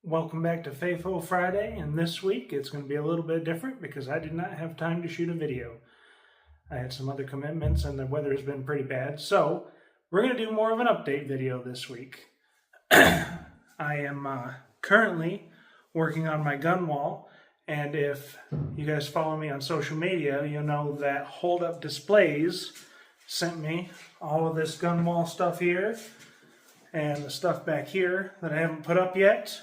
Welcome back to FAFO Friday, and this week it's going to be a little bit different because I did not have time to shoot a video. I had some other commitments and the weather has been pretty bad, so we're going to do more of an update video this week. I am currently working on my gun wall, and if you guys follow me on social media, you'll know that Hold Up Displays sent me all of this gun wall stuff here and the stuff back here that I haven't put up yet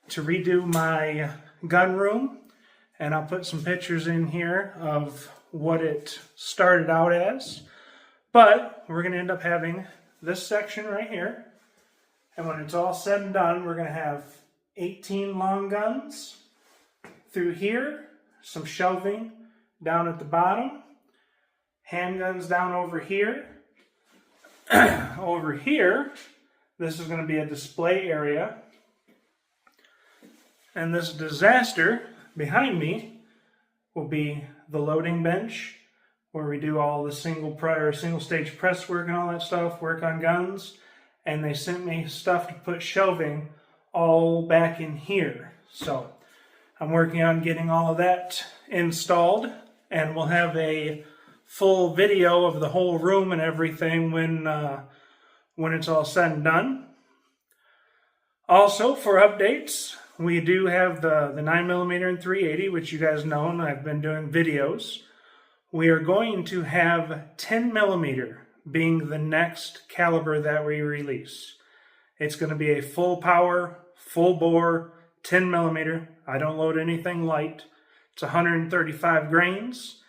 to redo my gun room, and I'll put some pictures in here of what it started out as. But we're going to end up having this section right here, and when it's all said and done, we're going to have 18 long guns through here, some shelving down at the bottom, handguns down over here. Over here, this is going to be a display area. And this disaster behind me will be the loading bench, where we do all the single stage press work and all that stuff, work on guns. And they sent me stuff to put shelving all back in here. So I'm working on getting all of that installed, and we'll have a full video of the whole room and everything when it's all said and done. Also, for updates, we do have the 9mm and 380, which you guys know, and I've been doing videos. We are going to have 10mm being the next caliber that we release. It's going to be a full power, full bore, 10mm. I don't load anything light. It's 135 grains,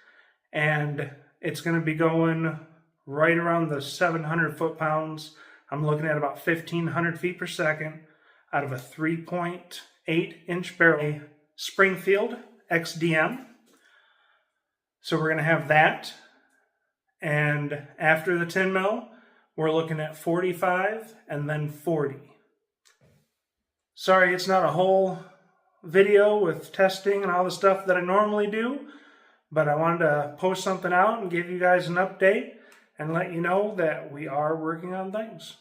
and it's going to be going right around the 700 foot-pounds. I'm looking at about 1,500 feet per second out of a 3.8-inch barrel Springfield XDM. So we're going to have that. And after the 10 mil, we're looking at 45 and then 40. Sorry, it's not a whole video with testing and all the stuff that I normally do, but I wanted to post something out and give you guys an update and let you know that we are working on things.